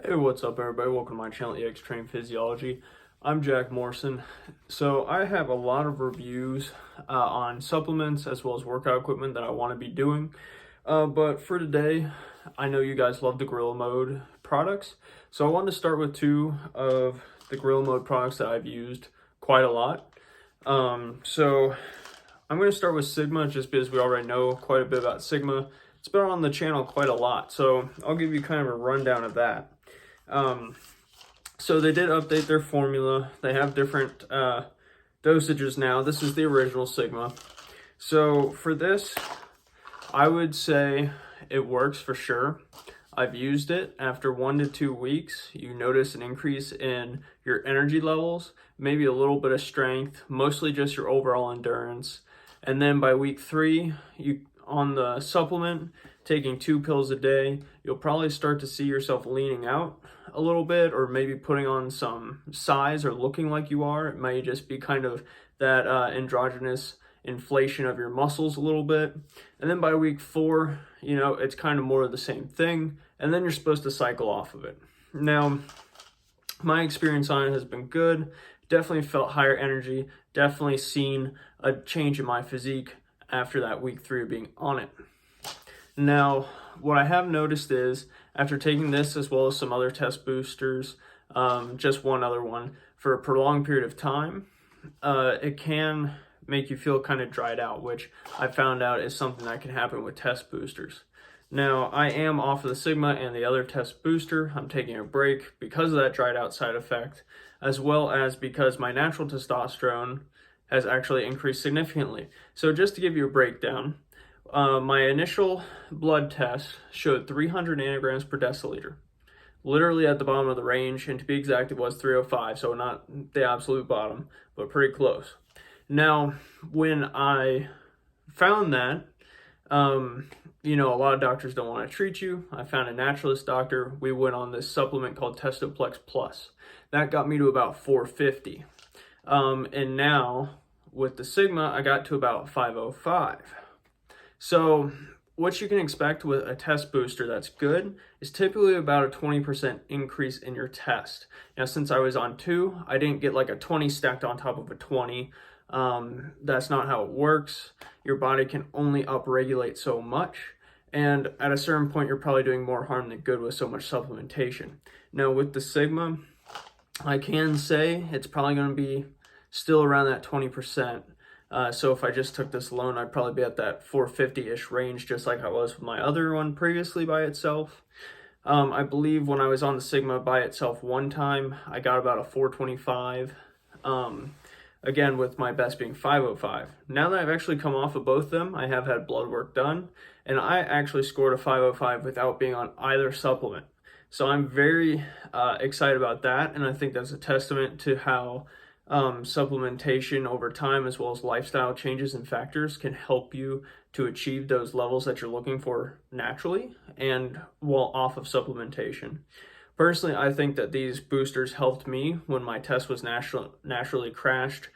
Hey, what's up, everybody? Welcome to my channel, HydroPrime Physiology. I'm Jack Morrison. So I have a lot of reviews on supplements as well as workout equipment that I want to be doing. But for today, I know you guys love the Gorilla Mode products. So I wanted to start with two of the Gorilla Mode products that I've used quite a lot. So I'm going to start with Sigma just because we already know quite a bit about Sigma. It's been on the channel quite a lot, so I'll give you kind of a rundown of that. So they did update their formula. They have different dosages now. This is the original Sigma. So for this, I would say it works for sure. I've used it. After 1 to 2 weeks, you notice an increase in your energy levels, maybe a little bit of strength, mostly just your overall endurance. And then by week 3, on the supplement, taking 2 pills a day, you'll probably start to see yourself leaning out a little bit, or maybe putting on some size or looking like you are. It may just be kind of that androgynous inflation of your muscles a little bit. And then by week 4, it's kind of more of the same thing. And then you're supposed to cycle off of it. Now, my experience on it has been good. Definitely felt higher energy. Definitely seen a change in my physique after that week 3 of being on it. Now, what I have noticed is after taking this as well as some other test boosters, just one other one, for a prolonged period of time, it can make you feel kind of dried out, which I found out is something that can happen with test boosters. Now, I am off of the Sigma and the other test booster. I'm taking a break because of that dried out side effect, as well as because my natural testosterone has actually increased significantly. So just to give you a breakdown, my initial blood test showed 300 nanograms per deciliter, literally at the bottom of the range, and to be exact, it was 305, so not the absolute bottom, but pretty close. Now, when I found that, a lot of doctors don't want to treat you. I found a naturalist doctor. We went on this supplement called Testoplex Plus. That got me to about 450. And now, with the Sigma, I got to about 505. So what you can expect with a test booster that's good is typically about a 20% increase in your test. Now, since I was on 2, I didn't get like a 20 stacked on top of a 20. That's not how it works. Your body can only upregulate so much. And at a certain point, you're probably doing more harm than good with so much supplementation. Now, with the Sigma, I can say it's probably going to be still around that 20%. So if I just took this alone, I'd probably be at that 450-ish range, just like I was with my other one previously by itself. I believe when I was on the Sigma by itself one time, I got about a 425. Again, with my best being 505. Now that I've actually come off of both of them, I have had blood work done, and I actually scored a 505 without being on either supplement. So I'm very excited about that, and I think that's a testament to how supplementation over time, as well as lifestyle changes and factors, can help you to achieve those levels that you're looking for naturally and while off of supplementation. Personally, I think that these boosters helped me when my test was naturally crashed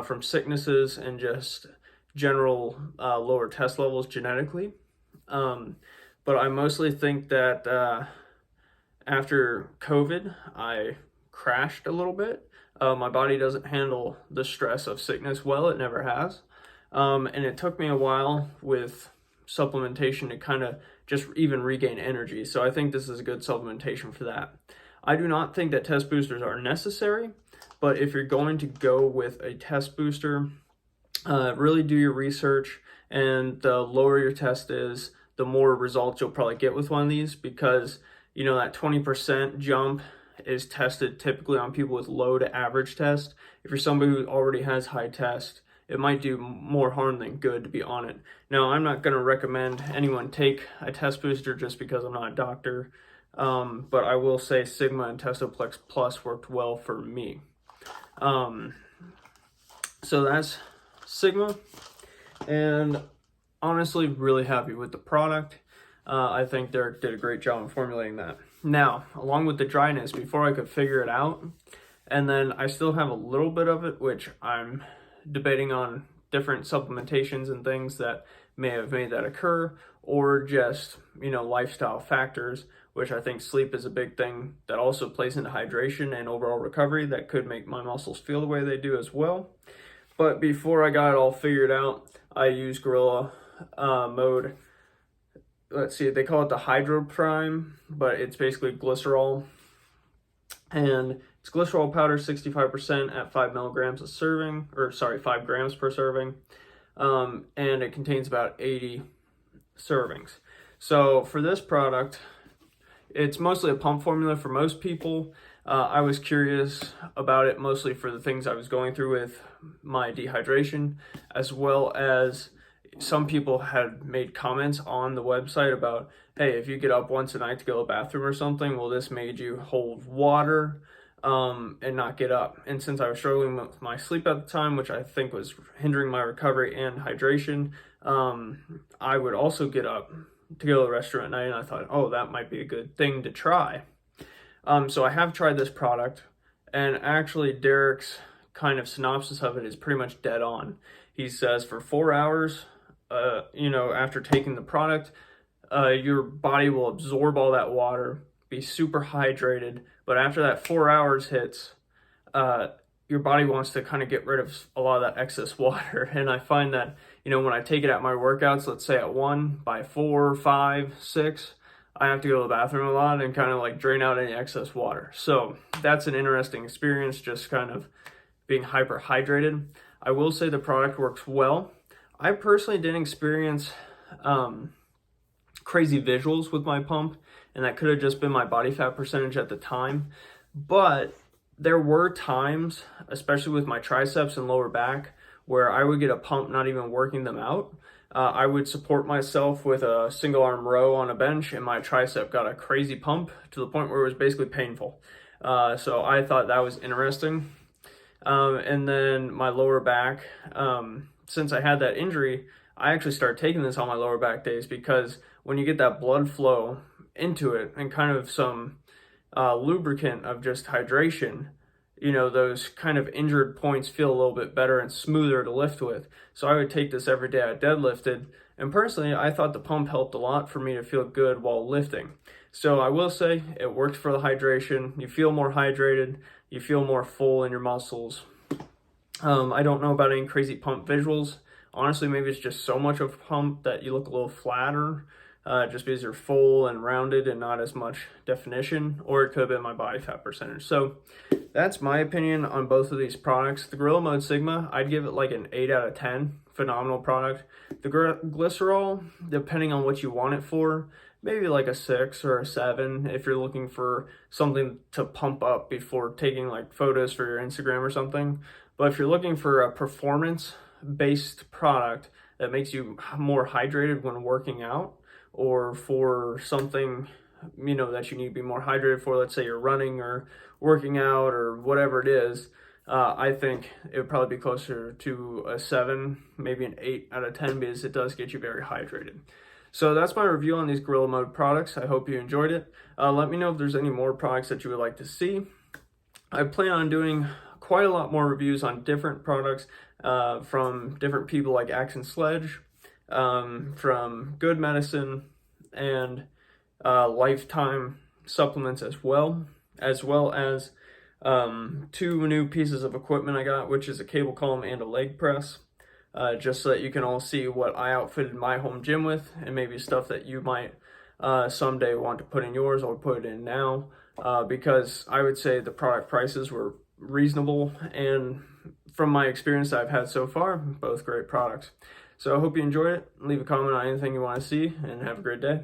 from sicknesses and just general lower test levels genetically. But I mostly think that after COVID, I crashed a little bit. My body doesn't handle the stress of sickness well. It never has. And it took me a while with supplementation to kind of just even regain energy. So I think this is a good supplementation for that. I do not think that test boosters are necessary, but if you're going to go with a test booster, really do your research, and the lower your test is, the more results you'll probably get with one of these, because that 20% jump is tested typically on people with low to average test. If you're somebody who already has high test, it might do more harm than good to be on it. Now, I'm not going to recommend anyone take a test booster just because I'm not a doctor, but I will say Sigma and Testoplex Plus worked well for me. So that's Sigma, and honestly, really happy with the product. I think Derek did a great job in formulating that. Now, along with the dryness, before I could figure it out, and then I still have a little bit of it, which I'm debating on different supplementations and things that may have made that occur, or just, lifestyle factors, which I think sleep is a big thing that also plays into hydration and overall recovery that could make my muscles feel the way they do as well. But before I got it all figured out, I used Gorilla Mode. Let's see, they call it the HydroPrime, but it's basically glycerol. And it's glycerol powder, 65% at 5 milligrams a serving, or sorry, 5 grams per serving. And it contains about 80 servings. So for this product, it's mostly a pump formula for most people. I was curious about it mostly for the things I was going through with my dehydration, as well as some people had made comments on the website about, hey, if you get up once a night to go to the bathroom or something, well, this made you hold water and not get up. And since I was struggling with my sleep at the time, which I think was hindering my recovery and hydration, I would also get up to go to the restroom at night, and I thought, oh, that might be a good thing to try. So I have tried this product, and actually Derek's kind of synopsis of it is pretty much dead on. He says for 4 hours, after taking the product, your body will absorb all that water, be super hydrated, but after that 4 hours hits, your body wants to kind of get rid of a lot of that excess water. And I find that, when I take it at my workouts, let's say at 1, by 4, 5, 6, I have to go to the bathroom a lot and kind of like drain out any excess water. So that's an interesting experience, just kind of being hyper hydrated. I will say the product works well. I personally didn't experience crazy visuals with my pump, and that could have just been my body fat percentage at the time. But there were times, especially with my triceps and lower back, where I would get a pump not even working them out. I would support myself with a single arm row on a bench, and my tricep got a crazy pump to the point where it was basically painful. So I thought that was interesting. And then my lower back, since I had that injury, I actually started taking this on my lower back days, because when you get that blood flow into it and kind of some lubricant of just hydration, those kind of injured points feel a little bit better and smoother to lift with. So I would take this every day I deadlifted, and personally, I thought the pump helped a lot for me to feel good while lifting. So I will say it worked for the hydration. You feel more hydrated, you feel more full in your muscles. I don't know about any crazy pump visuals. Honestly, maybe it's just so much of a pump that you look a little flatter, just because you're full and rounded and not as much definition, or it could have been my body fat percentage. So that's my opinion on both of these products. The Gorilla Mode Sigma, I'd give it like an 8 out of 10. Phenomenal product. The glycerol, depending on what you want it for, maybe like a 6 or a 7 if you're looking for something to pump up before taking like photos for your Instagram or something. But if you're looking for a performance-based product that makes you more hydrated when working out, or for something, that you need to be more hydrated for, let's say you're running or working out or whatever it is, I think it would probably be closer to a 7, maybe an 8 out of 10, because it does get you very hydrated. So that's my review on these Gorilla Mode products. I hope you enjoyed it. Let me know if there's any more products that you would like to see. I plan on doing quite a lot more reviews on different products from different people like Axe and Sledge, from Good Medicine, and Lifetime supplements as well as 2 new pieces of equipment I got, which is a cable column and a leg press, just so that you can all see what I outfitted my home gym with, and maybe stuff that you might someday want to put in yours or put it in now, because I would say the product prices were reasonable, and from my experience that I've had so far, both great products. So I hope you enjoyed it. Leave a comment on anything you want to see, and have a great day.